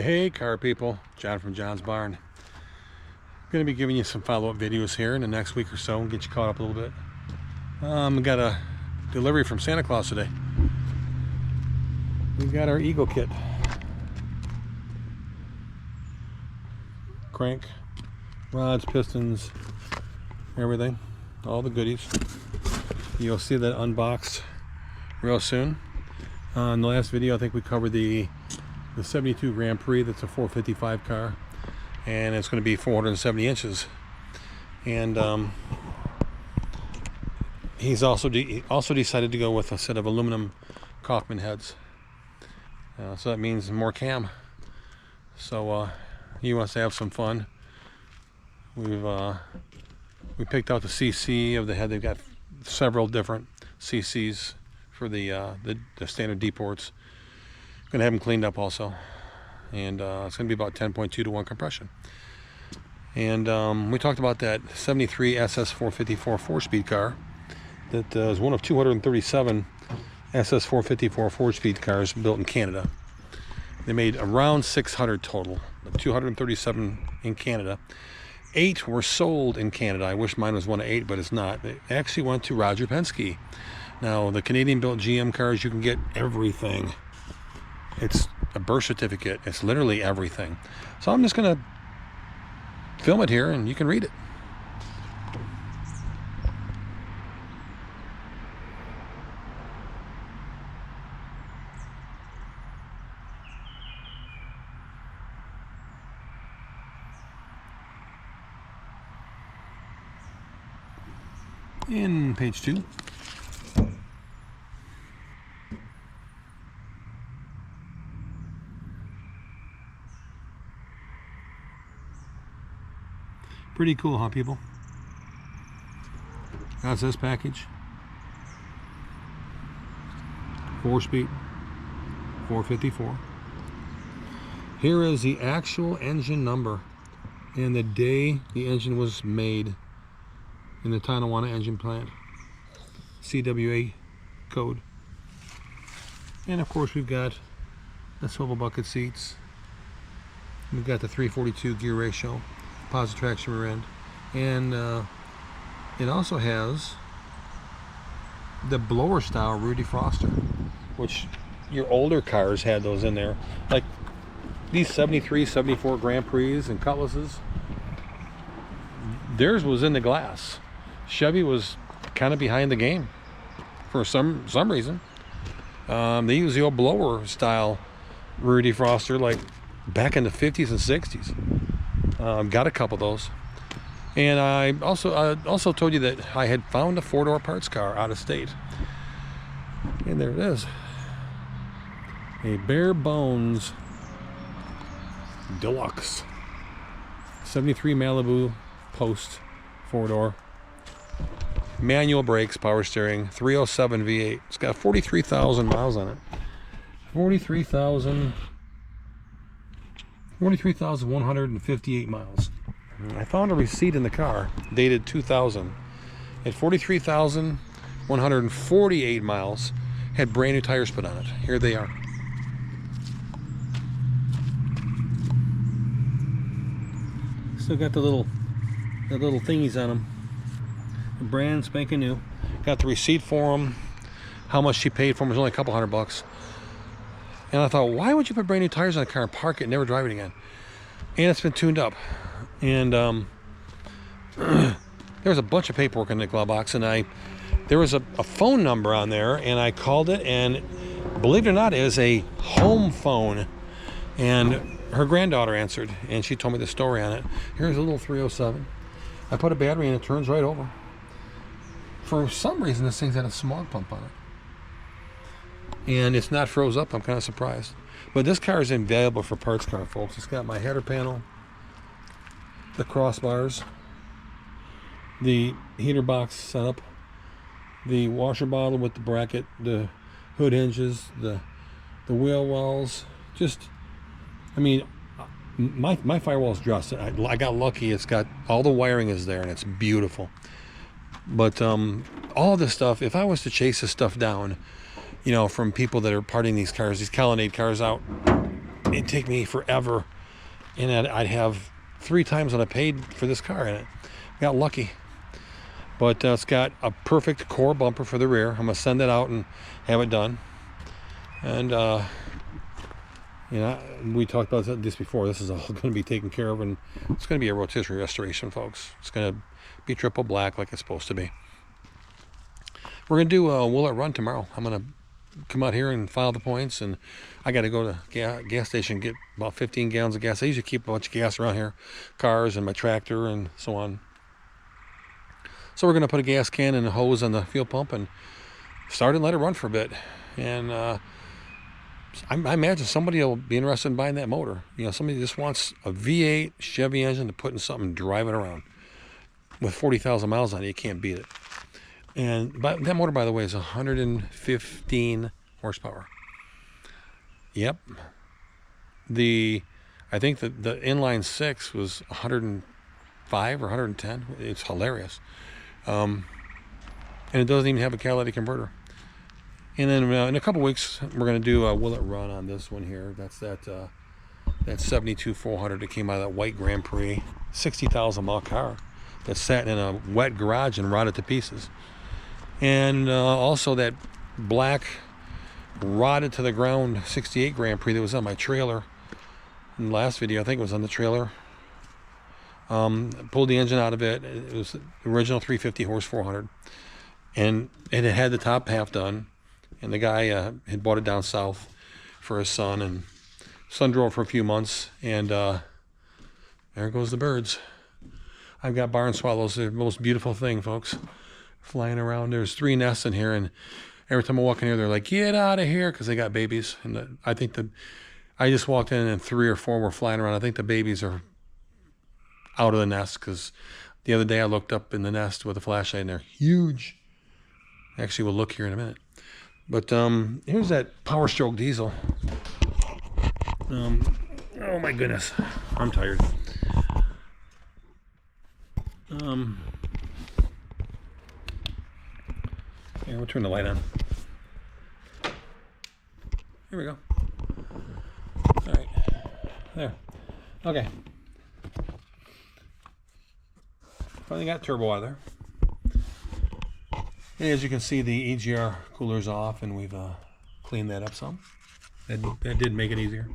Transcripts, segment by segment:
Hey car people, John from John's Barn. I'm going to be giving you some follow-up videos here in the next week or so and get you caught up a little bit. We got a delivery from Santa Claus today. We got our Eagle kit. Crank, rods, pistons, everything, all the goodies. You'll see that unboxed real soon. In the last video I think we covered the 72 Grand Prix. That's a 455 car, and it's going to be 470 inches. And he's also decided to go with a set of aluminum Kaufman heads. So that means more cam. So he wants to have some fun. We picked out the CC of the head. They've got several different CCs for the standard D ports. Gonna have them cleaned up also, and it's gonna be about 10.2 to 1 compression. And we talked about that 73 SS454 4-speed car that is one of 237 SS454 4-speed cars built in Canada. They made around 600 total, 237 in Canada. 8 were sold in Canada. I wish mine was one of 8, but it's not. It actually went to Roger Penske. Now, the Canadian-built GM cars, you can get everything. It's a birth certificate. It's literally everything. So I'm just going to film it here and you can read it. In page 2. Pretty cool, huh, people? That's this package. 4-speed, 454. Here is the actual engine number and the day the engine was made in the Tonawanda engine plant. CWA code. And of course we've got the swivel bucket seats. We've got the 342 gear ratio. Positive traction rear end, and it also has the blower style rear defroster, which your older cars had those in there, like these 73 74 Grand Prix and Cutlasses. Theirs was in the glass. Chevy was kind of behind the game for some reason. They used the old blower style rear defroster like back in the 50s and 60s. Got a couple of those, and I also told you that I had found a 4-door parts car out of state, and there it is, a bare bones deluxe 73 Malibu Post 4-door, manual brakes, power steering, 307 V8. It's got 43,000 miles on it. 43,158 miles. I found a receipt in the car dated 2000 at 43,148 miles, had brand new tires put on it. Here they are. Still got the little thingies on them, brand spanking new. Got the receipt for them. How much she paid for them was only a couple $100. And I thought, why would you put brand new tires on a car and park it and never drive it again? And it's been tuned up. And there was a bunch of paperwork in the glove box, and there was a phone number on there, and I called it, and believe it or not, it was a home phone. And her granddaughter answered, and she told me the story on it. Here's a little 307. I put a battery in, it turns right over. For some reason, this thing's got a smog pump on it. And it's not froze up. I'm kind of surprised. But this car is invaluable for parts car, folks. It's got my header panel, the crossbars, the heater box setup, the washer bottle with the bracket, the hood hinges, the wheel wells. Just, I mean, my firewall's dressed. I got lucky. It's got all the wiring is there, and it's beautiful. But all this stuff, if I was to chase this stuff down, you know, from people that are parting these cars, these Colonnade cars out, it'd take me forever, and I'd have 3 times what I paid for this car in it. Got lucky. But it's got a perfect core bumper for the rear. I'm gonna send it out and have it done. And you know, we talked about this before. This is all going to be taken care of, and it's going to be a rotisserie restoration, folks. It's going to be triple black like it's supposed to be. We're going to do a Will It Run tomorrow. I'm going to come out here and file the points, and I got to go to gas station and get about 15 gallons of gas. I usually keep a bunch of gas around here, cars and my tractor and so on. So we're going to put a gas can and a hose on the fuel pump and start and let it run for a bit. And I imagine somebody will be interested in buying that motor. You know, somebody just wants a V8 Chevy engine to put in something and drive it around. With 40,000 miles on it, you can't beat it. And that motor, by the way, is 115 horsepower. Yep. I think the inline 6 was 105 or 110. It's hilarious. And it doesn't even have a catalytic converter. And then in a couple weeks, we're going to do a Will It Run on this one here. That's that 72-400 that came out of that white Grand Prix, 60,000 mile car that sat in a wet garage and rotted to pieces. And also that black rotted to the ground 68 Grand Prix that was on my trailer in the last video. I think it was on the trailer. Pulled the engine out of it. It was the original 350 horse 400. And it had the top half done. And the guy had bought it down south for his son, and son drove for a few months, and there goes the birds. I've got barn swallows. They're the most beautiful thing, folks, flying around. There's 3 nests in here, and every time I walk in here, they're like, "Get out of here," because they got babies. And I just walked in, and 3 or 4 were flying around. I think the babies are out of the nest, because the other day I looked up in the nest with a flashlight, and they're huge. Actually, we'll look here in a minute. But here's that powerstroke diesel. Oh my goodness, I'm tired. Yeah, we'll turn the light on. Here we go. All right, there. Okay. Finally got turbo out of there. And as you can see, the EGR cooler's off, and we've cleaned that up some. That did make it easier.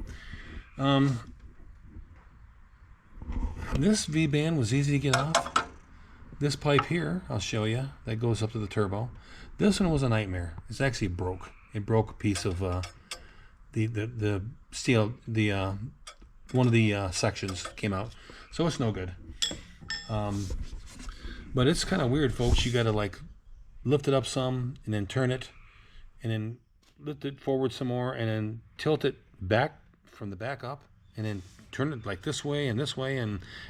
This V-band was easy to get off. This pipe here, I'll show you, that goes up to the turbo. This one was a nightmare. It's actually broke. It broke a piece of the steel. One of the sections came out, so it's no good. But it's kind of weird, folks. You got to like lift it up some, and then turn it, and then lift it forward some more, and then tilt it back from the back up, and then turn it like this way, and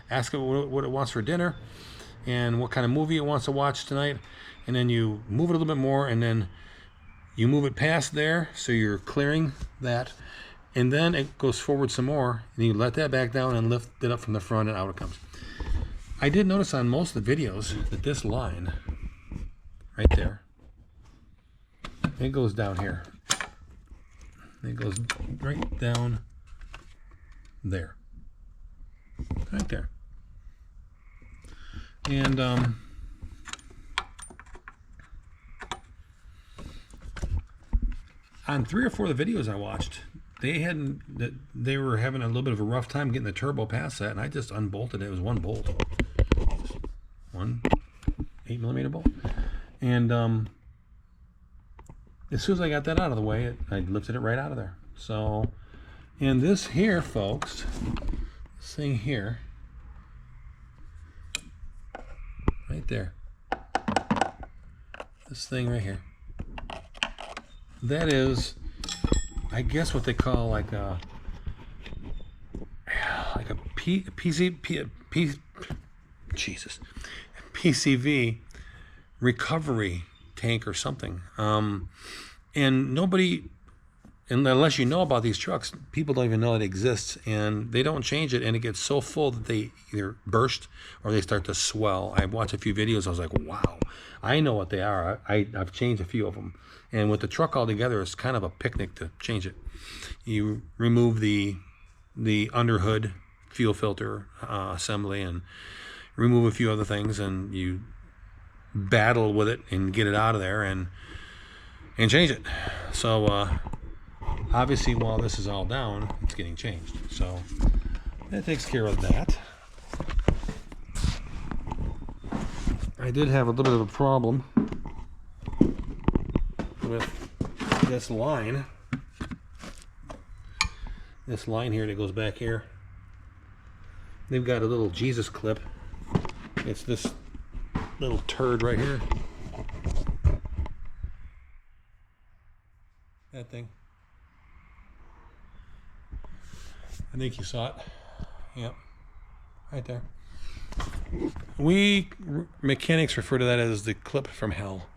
ask it what it wants for dinner, and what kind of movie it wants to watch tonight, and then you move it a little bit more, and then you move it past there, so you're clearing that, and then it goes forward some more, and you let that back down and lift it up from the front, and out it comes. I did notice on most of the videos that this line right there, it goes down here. It goes right down there. Right there. And on 3 or 4 of the videos I watched, they were having a little bit of a rough time getting the turbo past that, and I just unbolted it. It was one bolt. One 8mm bolt. And as soon as I got that out of the way, I lifted it right out of there. So, and this here, folks, this thing here, right there, this thing right here, that is, I guess, what they call like a PCV recovery tank or something. And nobody, unless you know about these trucks, people don't even know it exists, and they don't change it, and it gets so full that they either burst or they start to swell. I watched a few videos. I was like, wow, I know what they are. I've changed a few of them. And with the truck all together, it's kind of a picnic to change it. You remove the the underhood fuel filter assembly and remove a few other things, and you battle with it and get it out of there and change it. So obviously while this is all down, it's getting changed. So that takes care of that. I did have a little bit of a problem with this line. This line here that goes back here. They've got a little Jesus clip. It's this little turd right here. That thing. I think you saw it. Yep. Right there. We mechanics refer to that as the clip from hell.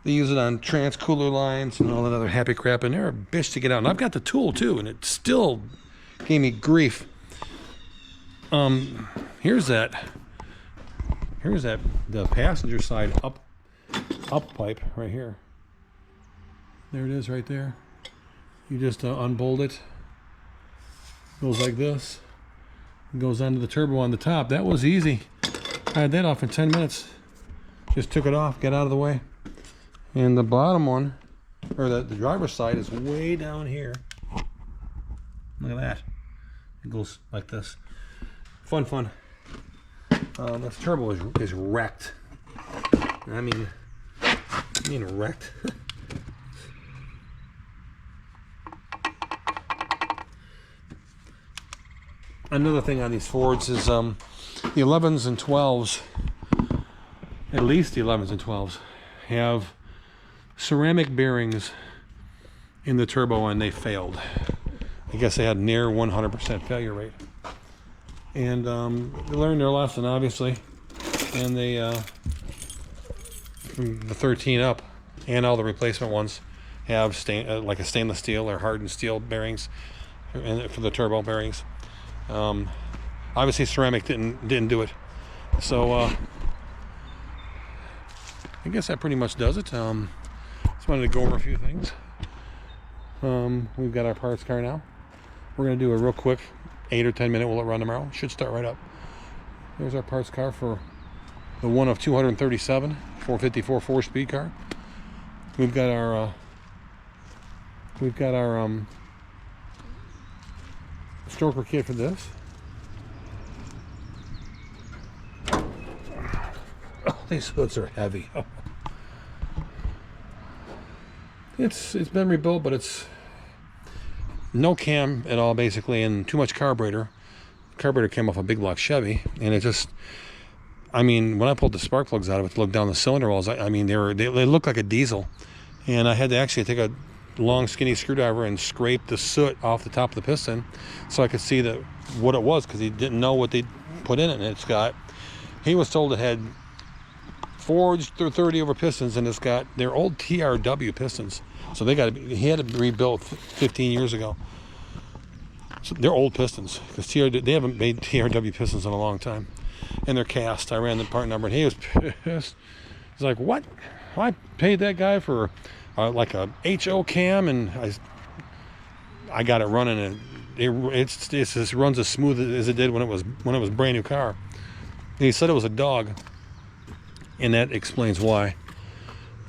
They use it on trans-cooler lines and all that other happy crap, and they're a bitch to get out. And I've got the tool too, and it still gave me grief. Here's the passenger side up pipe right here. There it is right there. You just unbolt it. Goes like this. Goes onto the turbo on the top. That was easy. I had that off in 10 minutes. Just took it off, got out of the way. And the bottom one, or the driver's side, is way down here. Look at that. It goes like this. Fun. This turbo is wrecked. I mean wrecked. Another thing on these Fords is the 11s and 12s, at least the 11s and 12s, have ceramic bearings in the turbo, and they failed. I guess they had near 100% failure rate. And they learned their lesson, obviously, and they from the 13 up and all the replacement ones have like a stainless steel or hardened steel bearings for the turbo bearings. Obviously ceramic didn't do it. So I guess that pretty much does it. Just wanted to go over a few things. We've got our parts car now. We're going to do a real quick 8 or 10 minute. Will it run tomorrow? Should start right up. There's our parts car for the one of 237 454 4-speed car. We've got our stroker kit for this. Oh, these hoods are heavy. Oh. It's been rebuilt, but it's no cam at all basically, and too much carburetor. Carburetor came off a big block Chevy, and it just, I mean, when I pulled the spark plugs out of it to look down the cylinder walls, I mean they look like a diesel, and I had to actually take a long skinny screwdriver and scrape the soot off the top of the piston so I could see what it was, because he didn't know what they put in it. And he was told it had forged 30 over pistons, and it's got their old TRW pistons, so he had to be rebuilt 15 years ago. So they're old pistons, because they haven't made TRW pistons in a long time, and they're cast. I ran the part number, and he was pissed. He's like, "What? I paid that guy for like a HO cam, and I got it running, and it just runs as smooth as it did when it was a brand new car." And he said it was a dog, and that explains why.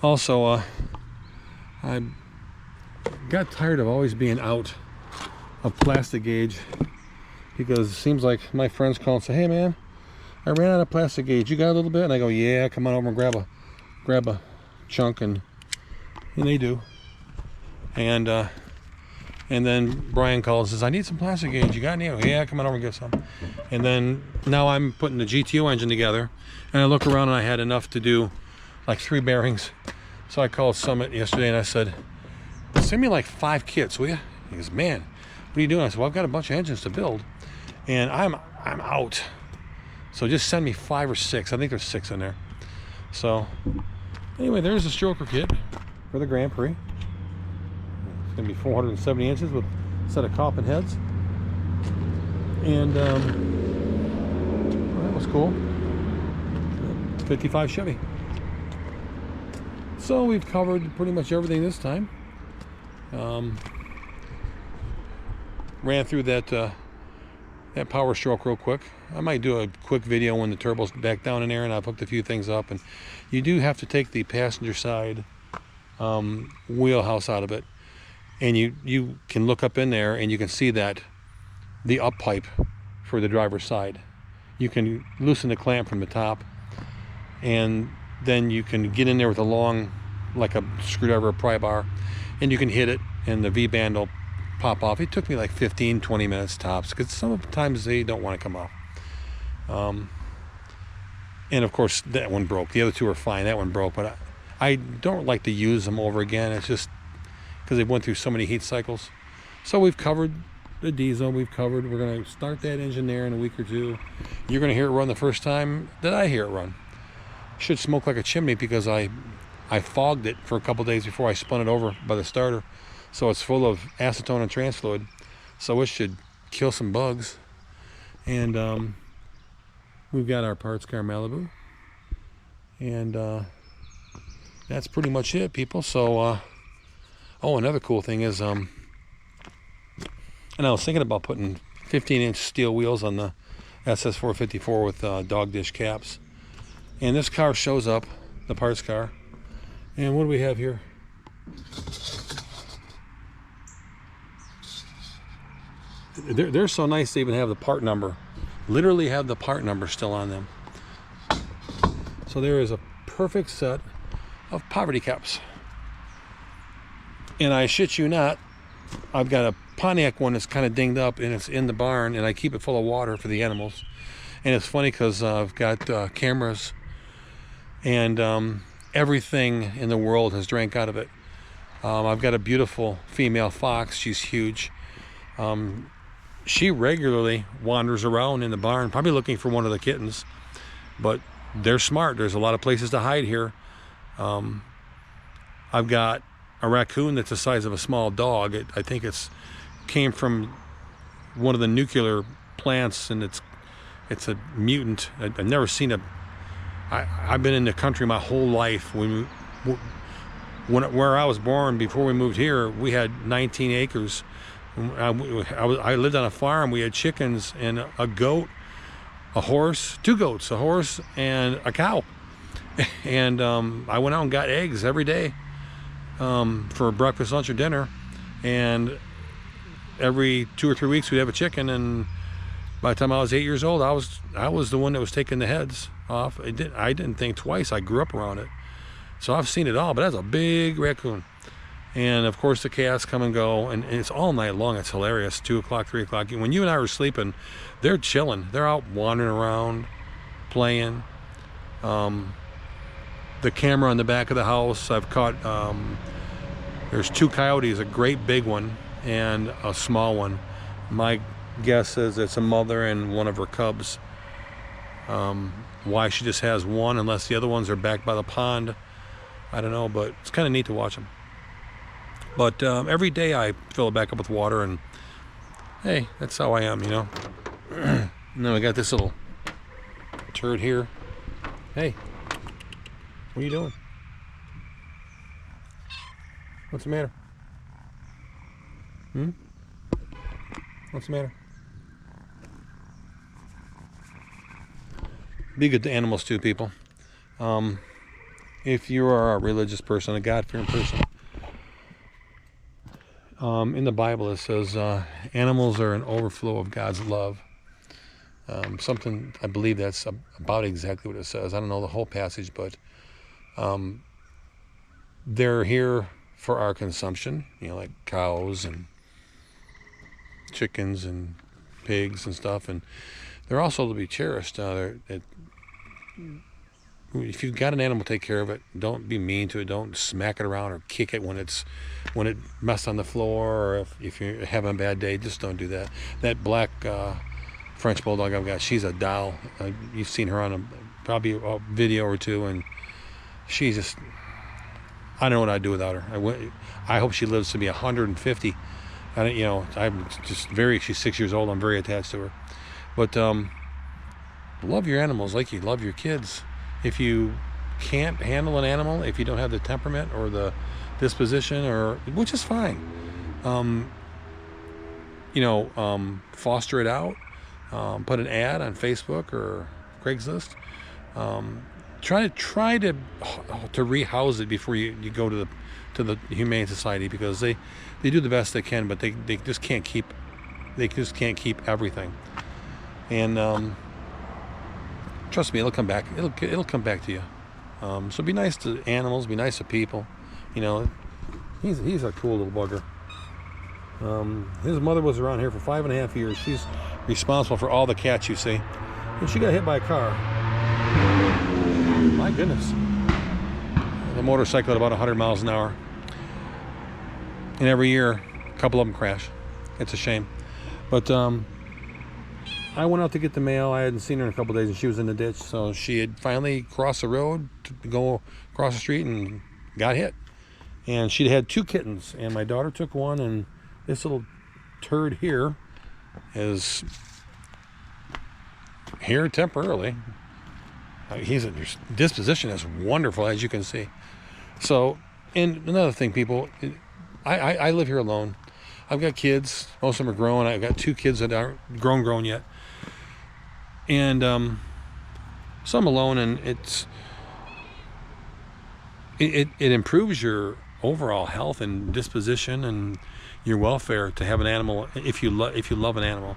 Also, I got tired of always being out of plastic gauge, because it seems like my friends call and say, "Hey man, I ran out of plastic gauge. You got a little bit?" And I go, "Yeah, come on over and grab a chunk," and they do. And then Brian calls and says, "I need some plastic gauge. You got any?" "Yeah, come on over and get some." And then now I'm putting the GTO engine together, and I look around and I had enough to do like 3 bearings. So I called Summit yesterday and I said, "Send me like 5 kits, will you?" He goes, "Man, what are you doing?" I said, "Well, I've got a bunch of engines to build, and I'm out. So just send me 5 or 6. I think there's 6 in there." So anyway, there's the stroker kit for the Grand Prix. It's going to be 470 inches with a set of coffin heads. And well, that was cool. 55 Chevy. So we've covered pretty much everything this time. Ran through that that power stroke real quick. I might do a quick video when the turbo's back down in there and I've hooked a few things up. And you do have to take the passenger side wheelhouse out of it, and you can look up in there and you can see that the up pipe for the driver's side. You can loosen the clamp from the top, and then you can get in there with a long, like a screwdriver or pry bar, and you can hit it and the V-band will pop off. It took me like 15-20 minutes tops, because sometimes they don't want to come off. And of course that one broke. The other two are fine. That one broke, but I don't like to use them over again. It's just because they went through so many heat cycles. So we've covered the diesel. We're going to start that engine there in a week or two. You're going to hear it run the first time that I hear it run. Should smoke like a chimney, because I fogged it for a couple days before I spun it over by the starter. So it's full of acetone and trans fluid. So it should kill some bugs. And we've got our parts car Malibu. And that's pretty much it, people. So, oh, another cool thing is, and I was thinking about putting 15-inch steel wheels on the SS454 with dog dish caps. And this car shows up, the parts car. And what do we have here? They're so nice they even have the part number. Literally have the part number still on them. So there is a perfect set of poverty caps. And I shit you not, I've got a Pontiac one that's kind of dinged up, and it's in the barn, and I keep it full of water for the animals. And it's funny because I've got cameras, and everything in the world has drank out of it. I've got a beautiful female fox. She's huge. She regularly wanders around in the barn, probably looking for one of the kittens, but they're smart. There's a lot of places to hide here. I've got a raccoon that's the size of a small dog. I think it's came from one of the nuclear plants, and it's a mutant. I've never seen a. I've been in the country my whole life. Where I was born, before we moved here, we had 19 acres. I lived on a farm. We had chickens and a goat, a horse, two goats, a horse, and a cow. And I went out and got eggs every day for breakfast, lunch, or dinner. And every 2 or 3 weeks we'd have a chicken. And by the time I was 8 years old, I was the one that was taking the heads off. I didn't think twice. I grew up around it, so I've seen it all. But that's a big raccoon. And of course the cats come and go, and it's all night long. It's hilarious. 2 o'clock, 3 o'clock. When you and I were sleeping, they're chilling. They're out wandering around, playing. The camera on the back of the house, I've caught, there's 2 coyotes, a great big one and a small one. My guess is it's a mother and one of her cubs. Why she just has one, unless the other ones are back by the pond, I don't know, but it's kind of neat to watch them. But every day I fill it back up with water, and hey, that's how I am, you know. And then I got this little turd here. Hey, what are you doing? What's the matter? What's the matter? Be good to animals too, people. If you are a religious person, a God-fearing person, in the Bible it says animals are an overflow of God's love. Something, I believe that's about exactly what it says. I don't know the whole passage, but they're here for our consumption, you know, like cows and chickens and pigs and stuff, and they're also to be cherished. If you've got an animal, take care of it. Don't be mean to it. Don't smack it around or kick it when it messed on the floor, or if you're having a bad day. Just don't do that. That black French bulldog I've got, she's a doll. You've seen her on probably a video or two, and she's just, I don't know what I'd do without her. I hope she lives to be 150. I'm just she's 6 years old. I'm very attached to her. But love your animals like you love your kids. If you can't handle an animal, if you don't have the temperament or the disposition, which is fine, foster it out. put an ad on Facebook or Craigslist. Try to rehouse it before you go to the Humane Society, because they do the best they can, but they just can't keep everything. And trust me, it'll come back. It'll come back to you. So be nice to animals. Be nice to people. You know, he's a cool little bugger. His mother was around here for 5.5 years. She's responsible for all the cats you see, and she got hit by a car. My goodness. The motorcycle at about 100 miles an hour. And every year, a couple of them crash. It's a shame. But I went out to get the mail. I hadn't seen her in a couple of days, and she was in the ditch. So she had finally crossed the road to go across the street and got hit. And she'd had 2 kittens, and my daughter took one, and this little turd here is here temporarily. His disposition is wonderful, as you can see. So, and another thing, people, I live here alone. I've got kids. Most of them are grown. I've got 2 kids that aren't grown yet. And so I'm alone, and it improves your overall health and disposition and your welfare to have an animal if you love an animal.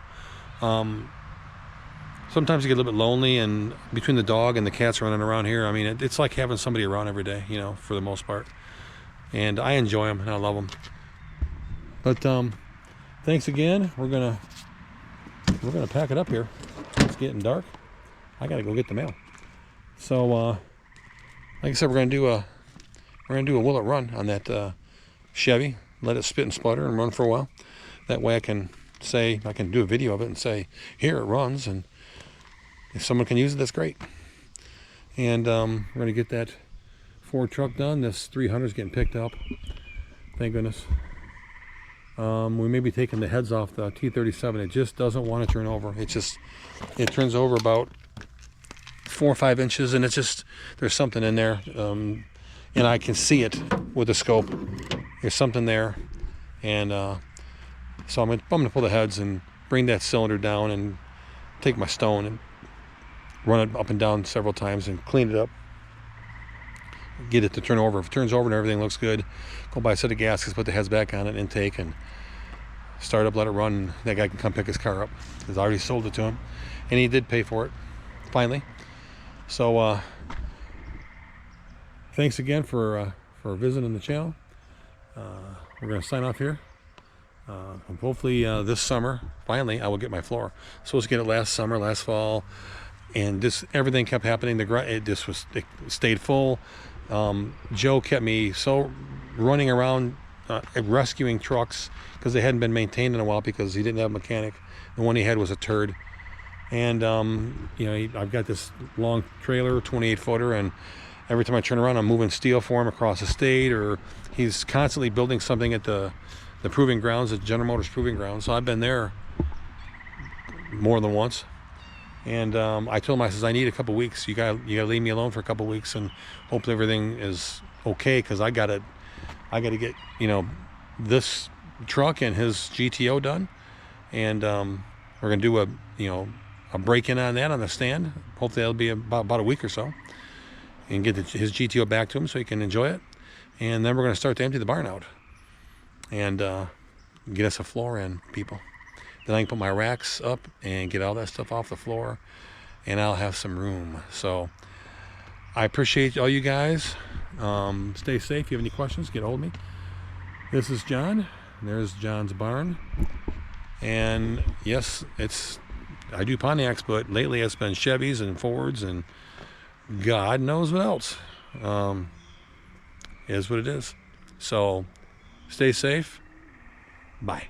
Sometimes you get a little bit lonely, and between the dog and the cats running around here, I mean, it's like having somebody around every day, you know, for the most part. And I enjoy them, and I love them. But thanks again. We're gonna pack it up here. It's getting dark. I gotta go get the mail. So, like I said, we're gonna do a will it run on that Chevy. Let it spit and sputter and run for a while. That way I can do a video of it and say, here it runs, and if someone can use it, that's great. And we're going to get that Ford truck done. This 300 is getting picked up. Thank goodness. We may be taking the heads off the T37. It just doesn't want to turn over. It turns over about 4 or 5 inches, and there's something in there. And I can see it with the scope. There's something there. And so I'm going to pull the heads and bring that cylinder down and take my stone and run it up and down several times and clean it up. Get it to turn over. If it turns over and everything looks good, go buy a set of gaskets, put the heads back on it, intake, and start up, let it run. And that guy can come pick his car up, because I already sold it to him. And he did pay for it, finally. So thanks again for visiting the channel. We're going to sign off here. Hopefully this summer, finally, I will get my floor. Supposed to get it last summer, last fall, and everything kept happening. It stayed full. Joe kept me so running around rescuing trucks, because they hadn't been maintained in a while, because he didn't have a mechanic. The one he had was a turd. And you know, I've got this long trailer, 28-footer, and every time I turn around, I'm moving steel for him across the state, or he's constantly building something at the proving grounds, at General Motors proving grounds. So I've been there more than once. And I told him, I says, I need a couple weeks. You gotta leave me alone for a couple weeks, and hopefully everything is okay, because I gotta get, you know, this truck and his GTO done. And we're gonna do a break-in on that on the stand. Hopefully that'll be about a week or so, and get his GTO back to him so he can enjoy it. And then we're gonna start to empty the barn out and get us a floor in, people. Then I can put my racks up and get all that stuff off the floor, and I'll have some room. So I appreciate all you guys. Stay safe. If you have any questions, get a hold of me. This is John. There's John's barn. And yes, I do Pontiacs, but lately it's been Chevys and Fords and God knows what else. It is what it is. So stay safe. Bye.